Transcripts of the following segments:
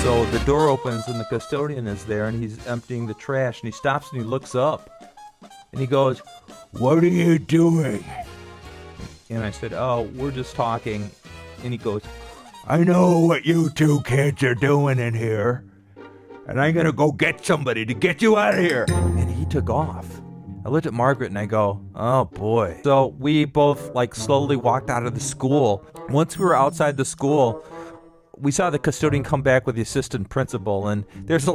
So the door opens and the custodian is there and he's emptying the trash and he stops and he looks up and he goes, "What are you doing?" And I said, "Oh, we're just talking." And he goes, "I know what you two kids are doing in here, and I'm going to go get somebody to get you out of here." And he took off. I looked at Margaret and I go, "Oh boy." So we both slowly walked out of the school. Once we were outside the school, we saw the custodian come back with the assistant principal, and there's it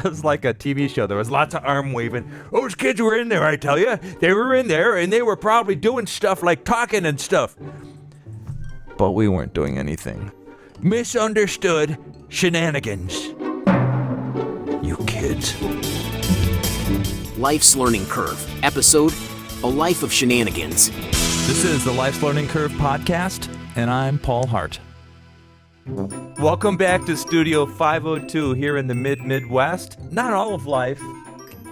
was like a TV show. There was lots of arm waving. "Those kids were in there, I tell you. They were in there, and they were probably doing stuff like talking and stuff." But we weren't doing anything. Misunderstood shenanigans. You kids. Life's Learning Curve, episode, A Life of Shenanigans. This is the Life's Learning Curve podcast, and I'm Paul Hart. Welcome back to Studio 502 here in the Midwest. Not all of life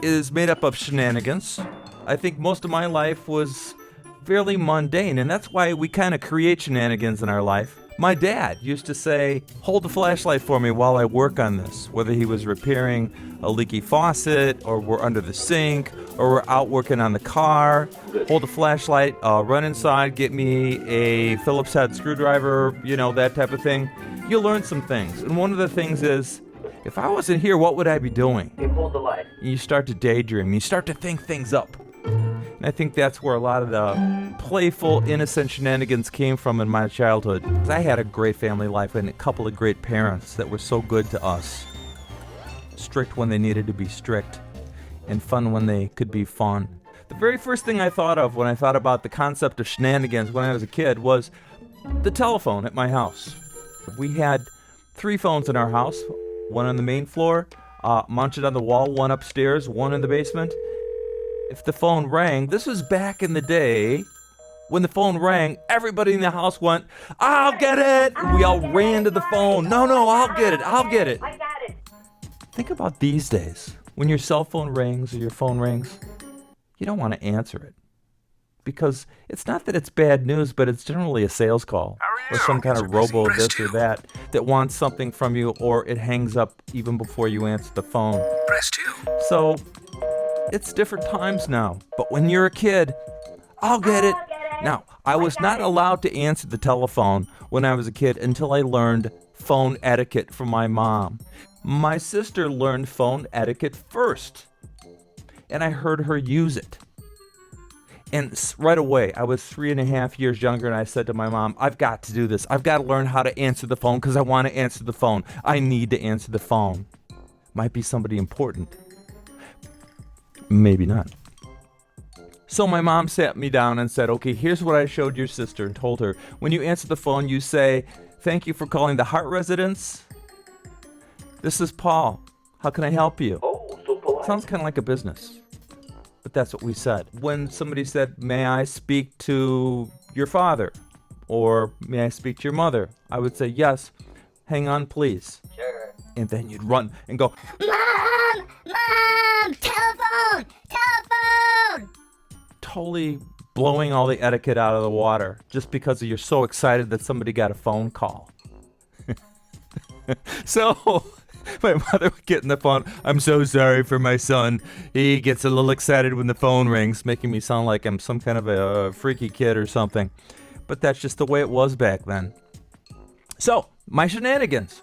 is made up of shenanigans. I think most of my life was fairly mundane, and that's why we kind of create shenanigans in our life. My dad used to say, "Hold the flashlight for me while I work on this," whether he was repairing a leaky faucet, or we're under the sink, or we're out working on the car. "Hold the flashlight, run inside, get me a Phillips head screwdriver," that type of thing. You learn some things, and one of the things is, if I wasn't here, what would I be doing? Hold the light. And you start to daydream, you start to think things up. And I think that's where a lot of the playful, innocent shenanigans came from in my childhood. I had a great family life and a couple of great parents that were so good to us. Strict when they needed to be strict, and fun when they could be fun. The very first thing I thought of when I thought about the concept of shenanigans when I was a kid was the telephone at my house. We had 3 phones in our house, one on the main floor, mounted on the wall, one upstairs, one in the basement. If the phone rang, this was back in the day, when the phone rang, everybody in the house went, "I'll get it!" And we all ran to the phone. No, I'll get it. I got it. Think about these days. When your cell phone rings or your phone rings, you don't want to answer it. Because it's not that it's bad news, but it's generally a sales call. Or some kind of robo this or that wants something from you, or it hangs up even before you answer the phone. Press 2. So, it's different times now. But when you're a kid, I'll get it. Now, I was not allowed to answer the telephone when I was a kid until I learned phone etiquette from my mom. My sister learned phone etiquette first, and I heard her use it. And right away, I was 3.5 years younger, and I said to my mom, "I've got to do this. I've got to learn how to answer the phone because I want to answer the phone. I need to answer the phone." Might be somebody important. Maybe not. So my mom sat me down and said, "Okay, here's what I showed your sister," and told her, when you answer the phone, you say, "Thank you for calling the Hart residence. This is Paul. How can I help you?" Oh, so polite. Sounds kind of like a business. But that's what we said. When somebody said, "May I speak to your father?" or "May I speak to your mother?" I would say, "Yes. Hang on, please." Sure. And then you'd run and go, Mom! Telephone! totally blowing all the etiquette out of the water just because you're so excited that somebody got a phone call. So my mother would get in the phone. "I'm so sorry for my son. He gets a little excited when the phone rings," making me sound like I'm some kind of a freaky kid or something. But that's just the way it was back then. So, my shenanigans.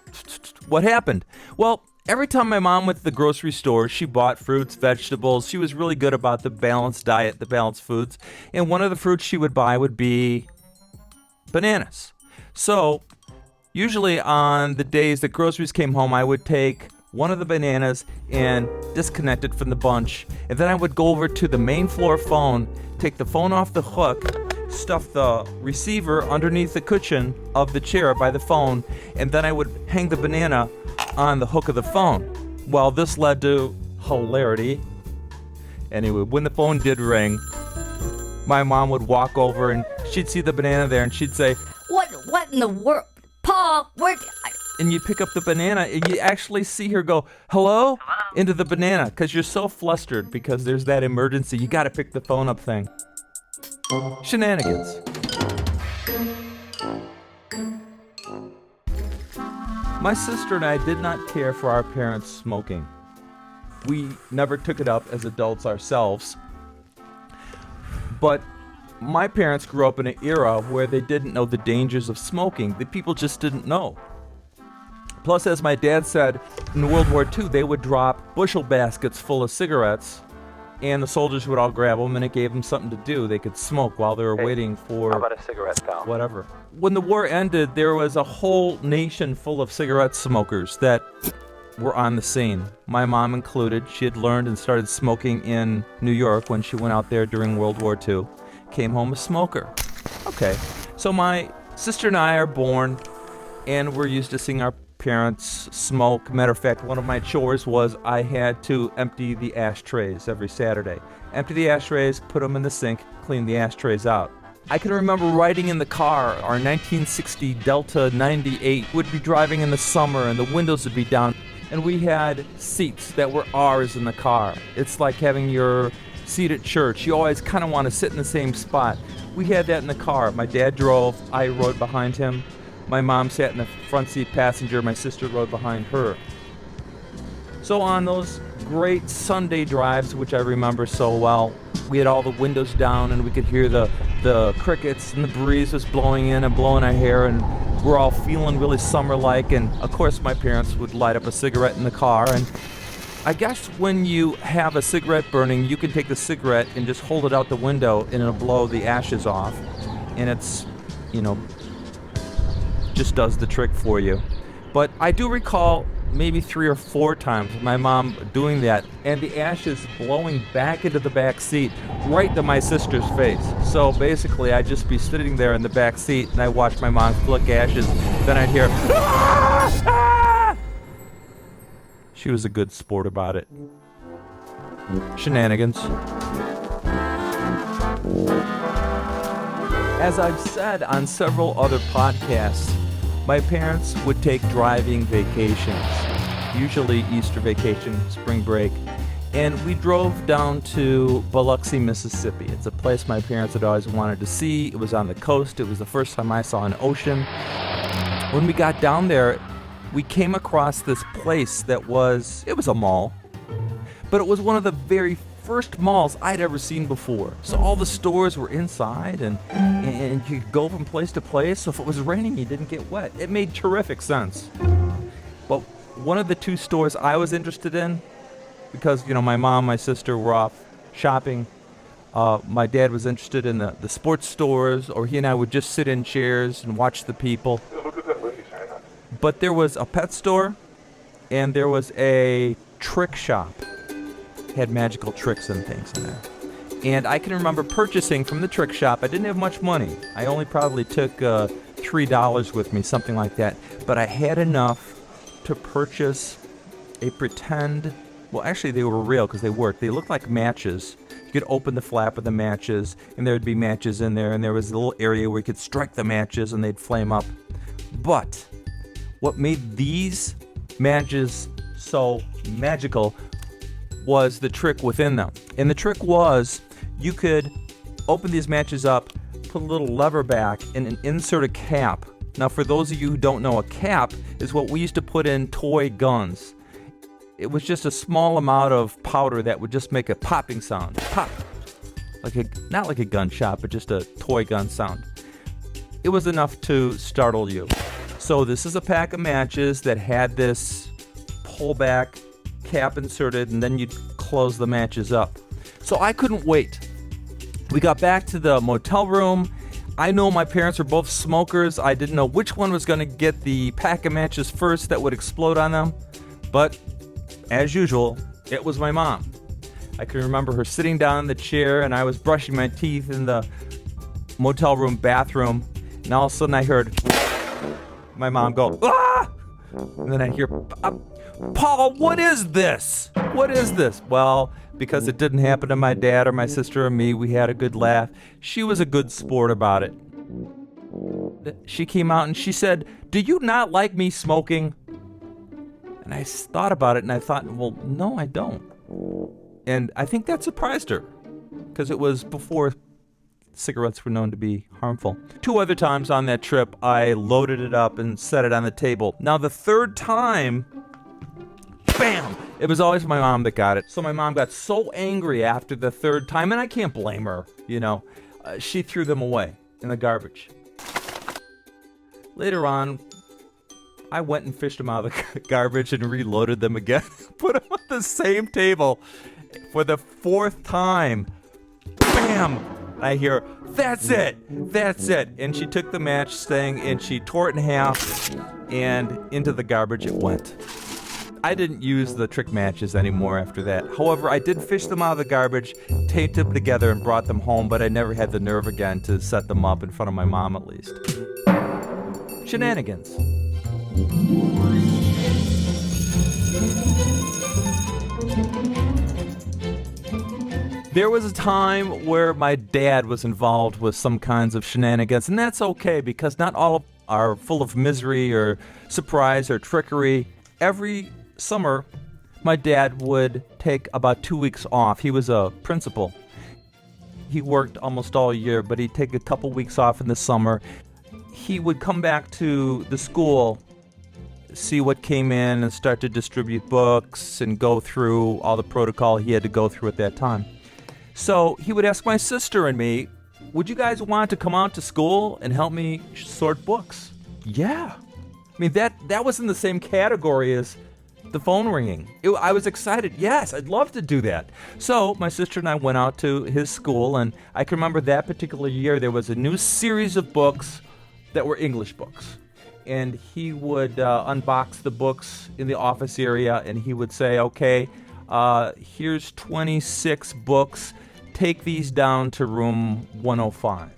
What happened? Well, every time my mom went to the grocery store, she bought fruits, vegetables. She was really good about the balanced diet, the balanced foods. And one of the fruits she would buy would be bananas. So, usually on the days that groceries came home, I would take one of the bananas and disconnect it from the bunch. And then I would go over to the main floor phone, take the phone off the hook, stuff the receiver underneath the cushion of the chair by the phone, and then I would hang the banana on the hook of the phone. Well, this led to hilarity. Anyway, when the phone did ring, my mom would walk over and she'd see the banana there and she'd say, What in the world? Paul, and you pick up the banana and you actually see her go, hello? Into the banana, because you're so flustered because there's that emergency. You got to pick the phone up thing. Shenanigans. My sister and I did not care for our parents smoking. We never took it up as adults ourselves. But my parents grew up in an era where they didn't know the dangers of smoking. The people just didn't know. Plus, as my dad said, in World War II, they would drop bushel baskets full of cigarettes, and the soldiers would all grab them, and it gave them something to do. They could smoke while they were waiting for How about a cigarette, pal? whatever. When the war ended, there was a whole nation full of cigarette smokers that were on the scene. My mom included. She had learned and started smoking in New York when she went out there during World War II. Came home a smoker. Okay, so my sister and I are born, and we're used to seeing our parents smoke. Matter of fact, one of my chores was I had to empty the ashtrays every Saturday. Empty the ashtrays, put them in the sink, clean the ashtrays out. I can remember riding in the car. Our 1960 Delta 98 would be driving in the summer, and the windows would be down, and we had seats that were ours in the car. It's like having your seat at church. You always kind of want to sit in the same spot. We had that in the car. My dad drove, I rode behind him. My mom sat in the front seat passenger, my sister rode behind her. So on those great Sunday drives, which I remember so well, we had all the windows down and we could hear the crickets, and the breeze was blowing in and blowing our hair, and we're all feeling really summer-like. And of course my parents would light up a cigarette in the car, and I guess when you have a cigarette burning, you can take the cigarette and just hold it out the window and it'll blow the ashes off, and it's, just does the trick for you. But I do recall maybe 3 or 4 times my mom doing that, and the ashes blowing back into the back seat right to my sister's face. So basically I'd just be sitting there in the back seat and I watch my mom flick ashes, then I'd hear "Ah! Ah!" She was a good sport about it. Shenanigans. As I've said on several other podcasts, my parents would take driving vacations, usually Easter vacation, spring break, and we drove down to Biloxi, Mississippi. It's a place my parents had always wanted to see. It was on the coast. It was the first time I saw an ocean. When we got down there, we came across this place it was a mall, but it was one of the very first malls I'd ever seen before. So all the stores were inside, and you could go from place to place, so if it was raining, you didn't get wet. It made terrific sense. But one of the 2 stores I was interested in, because, my mom, my sister were off shopping, my dad was interested in the sports stores, or he and I would just sit in chairs and watch the people. But there was a pet store, and there was a trick shop. Had magical tricks and things in there. And I can remember purchasing from the trick shop. I didn't have much money. I only probably took $3 with me, something like that. But I had enough to purchase a pretend, well, actually they were real because they worked. They looked like matches. You could open the flap of the matches, and there would be matches in there, and there was a little area where you could strike the matches and they'd flame up. But what made these matches so magical was the trick within them. And the trick was you could open these matches up, put a little lever back, and insert a cap. Now, for those of you who don't know, a cap is what we used to put in toy guns. It was just a small amount of powder that would just make a popping sound. Pop. Not like a gunshot, but just a toy gun sound. It was enough to startle you. So this is a pack of matches that had this pullback cap inserted, and then you'd close the matches up. So I couldn't wait. We got back to the motel room. I know my parents were both smokers. I didn't know which one was going to get the pack of matches first that would explode on them. But as usual, it was my mom. I can remember her sitting down in the chair, and I was brushing my teeth in the motel room bathroom, and all of a sudden I heard my mom go, "Ah!" And then I hear, "Paul, what is this? What is this?" Well, because it didn't happen to my dad or my sister or me, we had a good laugh. She was a good sport about it. She came out and she said, "Do you not like me smoking?" And I thought about it and I thought, well, no, I don't. And I think that surprised her, because it was before cigarettes were known to be harmful. 2 other times on that trip, I loaded it up and set it on the table. Now, the third time, bam! It was always my mom that got it. So my mom got so angry after the third time, and I can't blame her, she threw them away in the garbage. Later on, I went and fished them out of the garbage and reloaded them again. Put them on the same table for the 4th time. Bam! I hear, that's it! That's it! And she took the match thing and she tore it in half, and into the garbage it went. I didn't use the trick matches anymore after that. However, I did fish them out of the garbage, taped them together, and brought them home, but I never had the nerve again to set them up in front of my mom, at least. Shenanigans. There was a time where my dad was involved with some kinds of shenanigans, and that's okay because not all are full of misery or surprise or trickery. Every summer, my dad would take about 2 weeks off. He was a principal. He worked almost all year, but he'd take a couple weeks off in the summer. He would come back to the school, see what came in, and start to distribute books and go through all the protocol he had to go through at that time. So he would ask my sister and me, would you guys want to come out to school and help me sort books? Yeah. I mean, that was in the same category as the phone ringing. I was excited. Yes, I'd love to do that. So my sister and I went out to his school, and I can remember that particular year there was a new series of books that were English books. And he would unbox the books in the office area, and he would say, okay, here's 26 books. Take these down to room 105.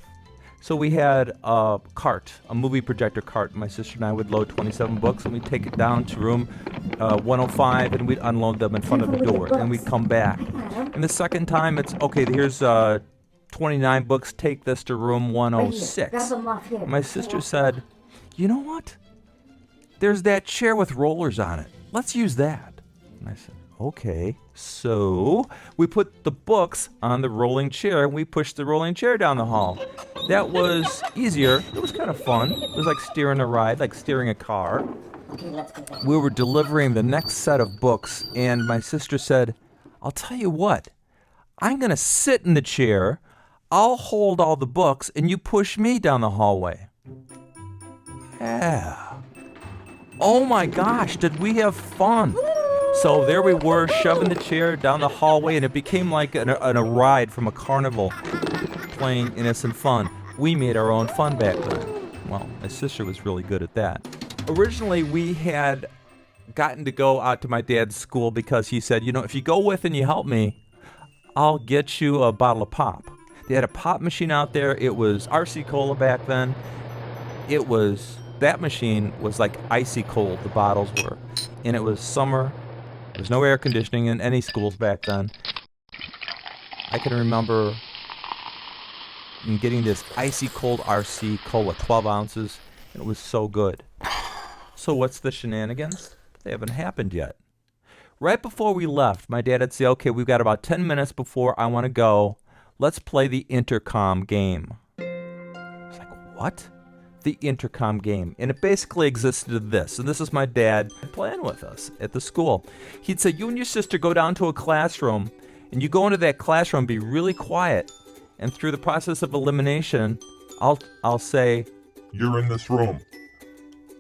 So we had a cart, a movie projector cart. My sister and I would load 27 books, and we'd take it down to room 105, and we'd unload them in front of the door, and we'd come back. And the second time, it's, okay, here's 29 books, take this to room 106. My sister said, you know what? There's that chair with rollers on it. Let's use that. And I said, okay. So we put the books on the rolling chair, and we pushed the rolling chair down the hall. That was easier. It was kind of fun. It was like steering a ride, like steering a car. We were delivering the next set of books, and my sister said, I'll tell you what, I'm going to sit in the chair, I'll hold all the books, and you push me down the hallway. Yeah. Oh my gosh, did we have fun? So there we were, shoving the chair down the hallway, and it became like a ride from a carnival, playing innocent fun. We made our own fun back then. Well, my sister was really good at that. Originally, we had gotten to go out to my dad's school because he said, if you go with and you help me, I'll get you a bottle of pop. They had a pop machine out there. It was RC Cola back then. That machine was like icy cold, the bottles were. And it was summer. There was no air conditioning in any schools back then. I can remember getting this icy cold RC Cola, 12 ounces, and it was so good. So what's the shenanigans? They haven't happened yet. Right before we left, my dad would say, okay, we've got about 10 minutes before I want to go. Let's play the intercom game. I was like, what? The intercom game. And it basically existed of this. And this is my dad playing with us at the school. He'd say, you and your sister go down to a classroom, and you go into that classroom, be really quiet. And through the process of elimination, I'll say, you're in this room.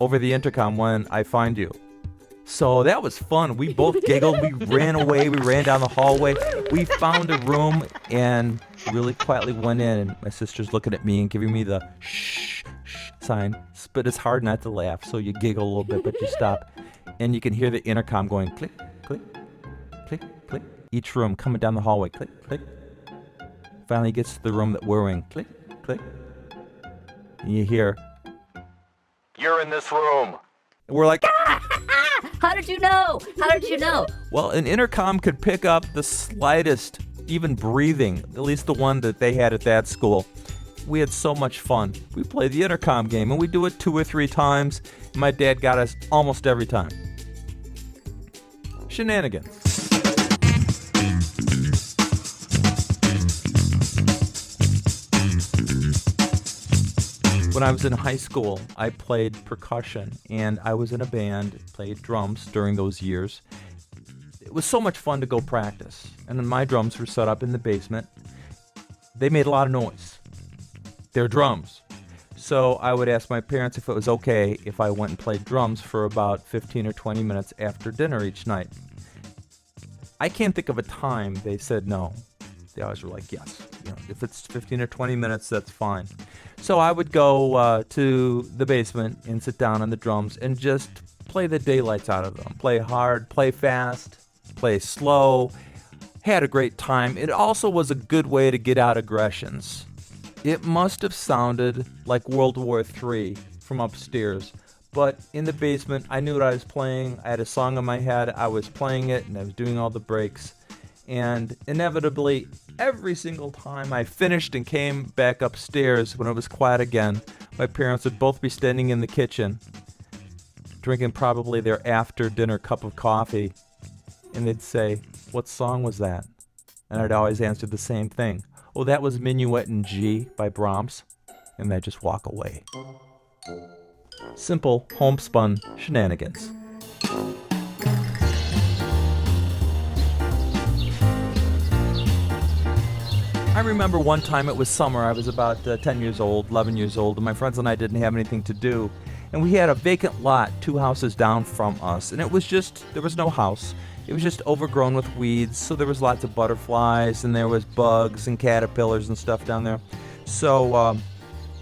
Over the intercom when I find you. So that was fun. We both giggled. We ran away. We ran down the hallway. We found a room and really quietly went in. And my sister's looking at me and giving me the shh sign. But it's hard not to laugh. So you giggle a little bit, but you stop. And you can hear the intercom going click, click, click, click. Each room coming down the hallway. Click, click. Finally gets to the room that we're in. Click, click. And you hear, you're in this room. And we're like, How did you know? How did you know? Well, an intercom could pick up the slightest, even breathing, at least the one that they had at that school. We had so much fun. We played the intercom game, and we do it 2 or 3 times. My dad got us almost every time. Shenanigans. When I was in high school, I played percussion, and I was in a band, played drums during those years. It was so much fun to go practice, and then my drums were set up in the basement. They made a lot of noise. They're drums. So I would ask my parents if it was okay if I went and played drums for about 15 or 20 minutes after dinner each night. I can't think of a time they said no. They always were like, yes. If it's 15 or 20 minutes, that's fine. So I would go to the basement and sit down on the drums and just play the daylights out of them. Play hard, play fast, play slow. Had a great time. It also was a good way to get out aggressions. It must have sounded like World War III from upstairs. But in the basement, I knew what I was playing. I had a song in my head. I was playing it, and I was doing all the breaks. And inevitably, every single time I finished and came back upstairs when it was quiet again, my parents would both be standing in the kitchen, drinking probably their after-dinner cup of coffee, and they'd say, "What song was that?" And I'd always answer the same thing. "Oh, that was Minuet in G by Brahms." And I'd just walk away. Simple, homespun shenanigans. I remember one time it was summer. I was about 10 years old, 11 years old, and my friends and I didn't have anything to do. And we had a vacant lot 2 houses down from us, and there was no house. It was just overgrown with weeds, so there was lots of butterflies, and there was bugs and caterpillars and stuff down there. So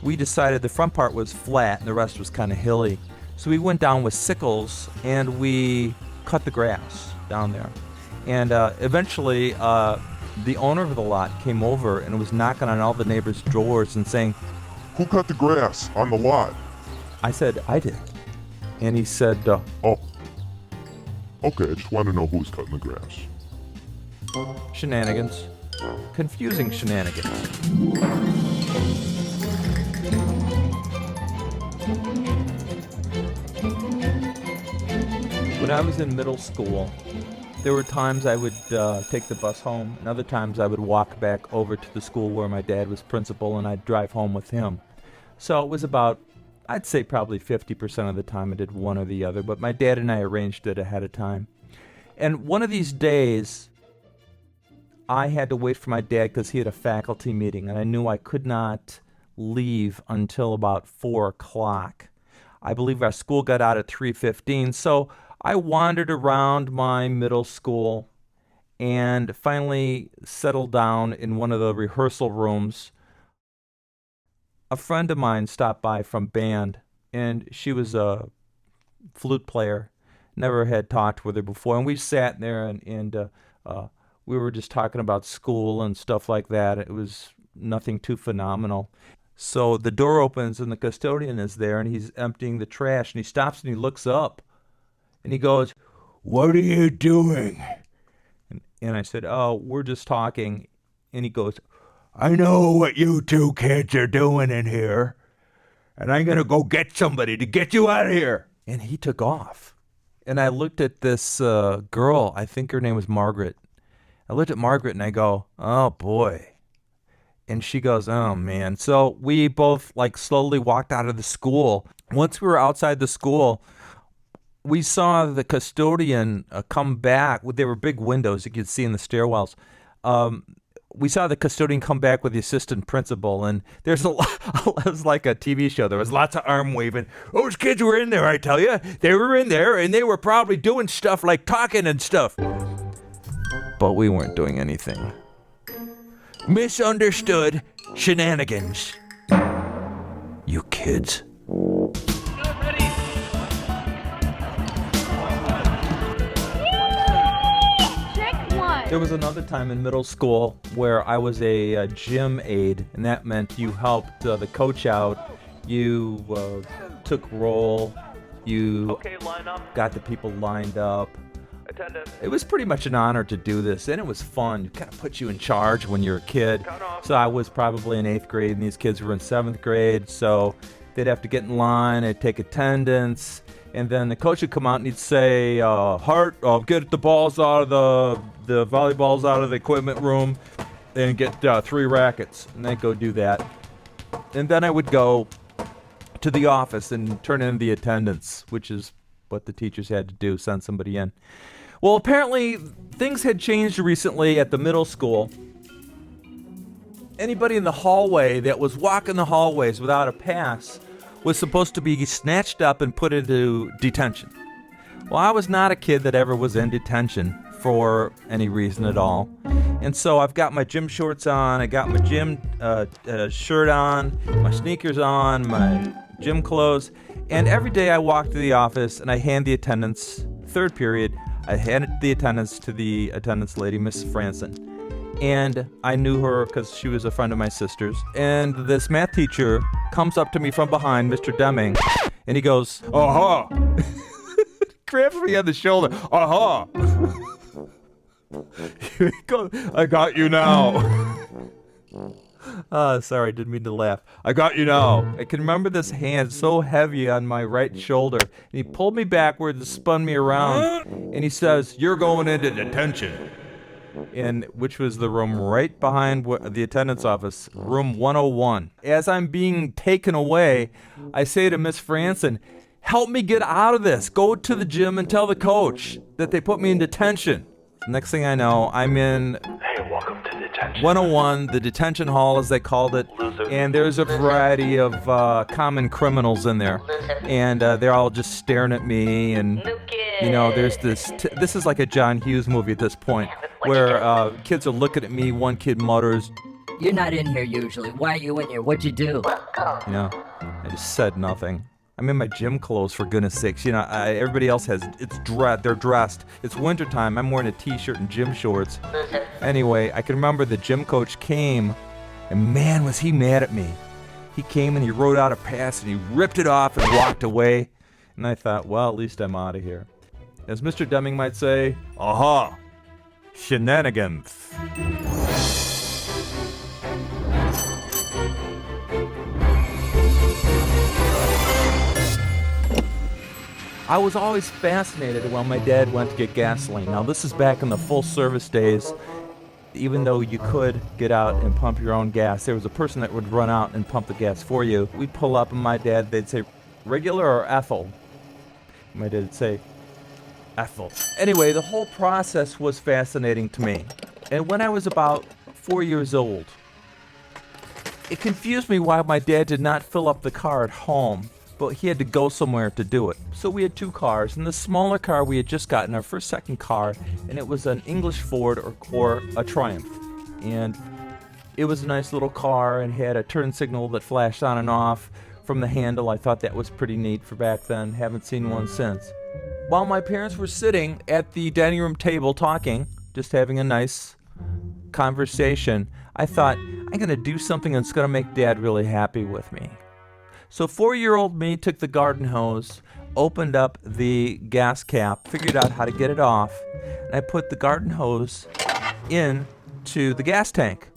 we decided the front part was flat and the rest was kind of hilly. So we went down with sickles and we cut the grass down there. And eventually the owner of the lot came over and was knocking on all the neighbors' doors and saying, "Who cut the grass on the lot?" I said, "I did." And he said, "Oh, okay, I just want to know who's cutting the grass." Shenanigans. Confusing shenanigans. When I was in middle school, there were times I would take the bus home, and other times I would walk back over to the school where my dad was principal, and I'd drive home with him. So it was about, I'd say probably 50% of the time I did one or the other, but my dad and I arranged it ahead of time. And one of these days, I had to wait for my dad because he had a faculty meeting, and I knew I could not leave until about 4 o'clock. I believe our school got out at 3:15, so I wandered around my middle school and finally settled down in one of the rehearsal rooms. A friend of mine stopped by from band, and she was a flute player. Never had talked with her before, and we sat there and we were just talking about school and stuff like that. It was nothing too phenomenal. So the door opens and the custodian is there, and he's emptying the trash, and he stops and he looks up. And he goes, "What are you doing?" And I said, "Oh, we're just talking." And he goes, "I know what you 2 kids are doing in here, and I'm going to go get somebody to get you out of here." And he took off. And I looked at this girl, I think her name was Margaret. I looked at Margaret and I go, "Oh boy." And she goes, "Oh man." So we both slowly walked out of the school. Once we were outside the school, we saw the custodian come back. There were big windows you could see in the stairwells. We saw the custodian come back with the assistant principal, and there's it was like a TV show. There was lots of arm waving. "Those kids were in there, I tell you. They were in there, and they were probably doing stuff like talking and stuff." But we weren't doing anything. Misunderstood shenanigans. You kids. There was another time in middle school where I was a gym aide, and that meant you helped the coach out. You took roll. You got the people lined up. Attendance. It was pretty much an honor to do this, and it was fun. It kind of put you in charge when you're a kid. So I was probably in 8th grade, and these kids were in 7th grade, so they'd have to get in line, I'd take attendance, and then the coach would come out and he'd say, Hart, get the balls out of the volleyballs out of the equipment room and get 3 rackets. And they'd go do that. And then I would go to the office and turn in the attendance, which is what the teachers had to do, send somebody in. Well, apparently things had changed recently at the middle school. Anybody in the hallway that was walking the hallways without a pass was supposed to be snatched up and put into detention. Well, I was not a kid that ever was in detention for any reason at all. And so I've got my gym shorts on, I got my gym shirt on, my sneakers on, my gym clothes, and every day I walk to the office and I hand the attendance, third period, I handed the attendance to the attendance lady, Miss Franson. And I knew her because she was a friend of my sister's. And this math teacher comes up to me from behind, Mr. Deming, and he goes, "Aha!" Grabs me on the shoulder. "Aha!" He goes, "I got you now." Sorry, didn't mean to laugh. "I got you now." I can remember this hand so heavy on my right shoulder. And he pulled me backwards and spun me around. And he says, "You're going into detention." And which was the room right behind the attendance office, room 101. As I'm being taken away, I say to Miss Franson, "Help me get out of this. Go to the gym and tell the coach that they put me in detention." Next thing I know, I'm in 101, the detention hall as they called it, and there's a variety of common criminals in there, and they're all just staring at me, and you know, there's this is like a John Hughes movie at this point, where kids are looking at me. One kid mutters, You're not in here usually. Why are you in here? What'd you do? you know, I just said nothing. I'm in my gym clothes, for goodness sakes. You know, everybody else has, they're dressed. It's wintertime. I'm wearing a t-shirt and gym shorts. Anyway, I can remember the gym coach came, and man, was he mad at me. He came and he wrote out a pass, and he ripped it off and walked away. And I thought, well, at least I'm out of here. As Mr. Deming might say, aha, shenanigans. I was always fascinated when my dad went to get gasoline. Now, this is back in the full service days. Even though you could get out and pump your own gas, there was a person that would run out and pump the gas for you. We'd pull up, and my dad, they'd say, regular or ethyl? My dad would say, ethyl. Anyway, the whole process was fascinating to me. And when I was about 4 years old, it confused me why my dad did not fill up the car at home, but he had to go somewhere to do it. So we had two cars, and the smaller car we had just gotten, our second car, and it was an English Ford or a Triumph. And it was a nice little car and had a turn signal that flashed on and off from the handle. I thought that was pretty neat for back then. Haven't seen one since. While my parents were sitting at the dining room table talking, just having a nice conversation, I thought, I'm going to do something that's going to make Dad really happy with me. So 4-year-old me took the garden hose, opened up the gas cap, figured out how to get it off, and I put the garden hose into the gas tank.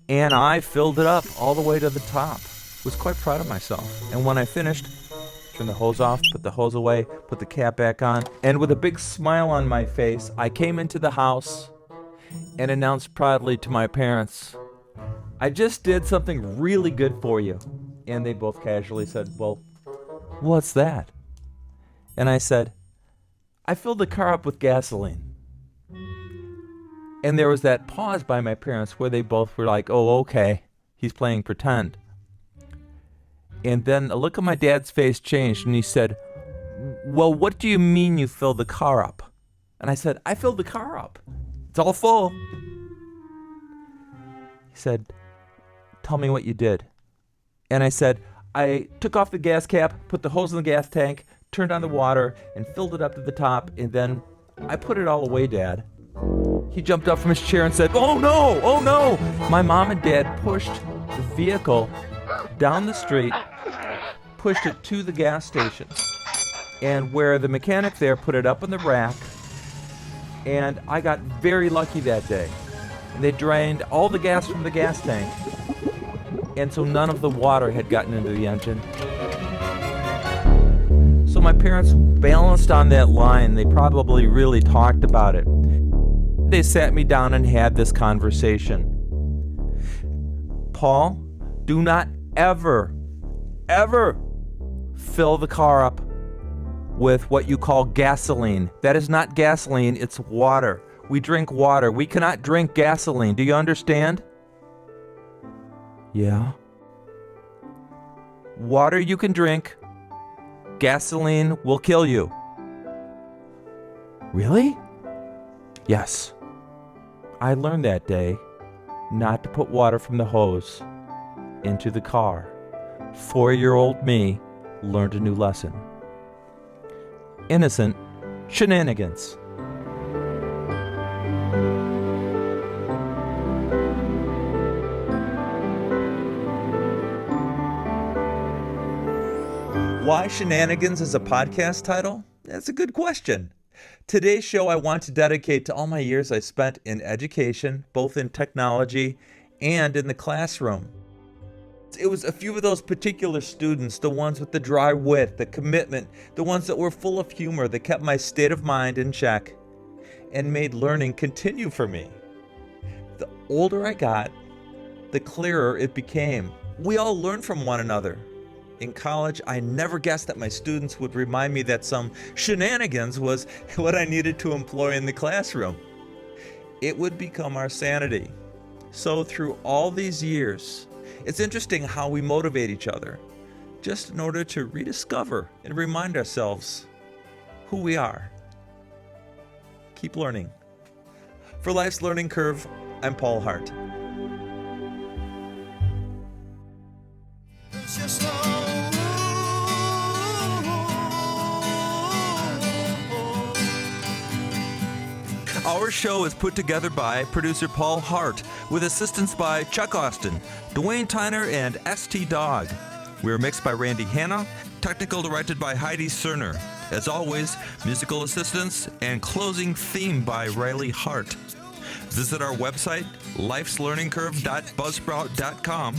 And I filled it up all the way to the top. Was quite proud of myself. And when I finished, turned the hose off, put the hose away, put the cap back on, and with a big smile on my face, I came into the house and announced proudly to my parents, I just did something really good for you. And they both casually said, well, what's that? And I said, I filled the car up with gasoline. And there was that pause by my parents where they both were like, oh, okay, he's playing pretend. And then a look on my dad's face changed, and he said, well, what do you mean you filled the car up? And I said, I filled the car up. It's all full. He said, tell me what you did. And I said, I took off the gas cap, put the hose in the gas tank, turned on the water, and filled it up to the top, and then I put it all away, Dad. He jumped up from his chair and said, oh no, oh no! My mom and Dad pushed the vehicle down the street, pushed it to the gas station, and where the mechanic there put it up in the rack, and I got very lucky that day. And they drained all the gas from the gas tank, and so none of the water had gotten into the engine. So my parents balanced on that line. They probably really talked about it. They sat me down and had this conversation. Paul, do not ever fill the car up with what you call gasoline. That is not gasoline, it's water. We drink water. We cannot drink gasoline. Do you understand? Yeah. Water you can drink. Gasoline will kill you. Really? Yes. I learned that day not to put water from the hose into the car. 4-year-old me learned a new lesson. Innocent shenanigans. Why Shenanigans is a podcast title? That's a good question. Today's show I want to dedicate to all my years I spent in education, both in technology and in the classroom. It was a few of those particular students, the ones with the dry wit, the commitment, the ones that were full of humor that kept my state of mind in check and made learning continue for me. The older I got, the clearer it became. We all learn from one another. In college, I never guessed that my students would remind me that some shenanigans was what I needed to employ in the classroom. It would become our sanity. So through all these years, it's interesting how we motivate each other, just in order to rediscover and remind ourselves who we are. Keep learning. For Life's Learning Curve, I'm Paul Hart. Our show is put together by producer Paul Hart, with assistance by Chuck Austin, Dwayne Tyner, and St. Dog. We're mixed by Randy Hanna, technical directed by Heidi Cerner. As always, musical assistance and closing theme by Riley Hart. Visit our website, lifeslearningcurve.buzzsprout.com.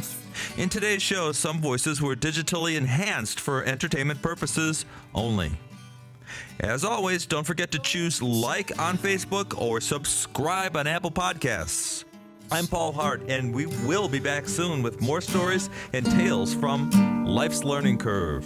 In today's show, some voices were digitally enhanced for entertainment purposes only. As always, don't forget to choose like on Facebook or subscribe on Apple Podcasts. I'm Paul Hart, and we will be back soon with more stories and tales from Life's Learning Curve.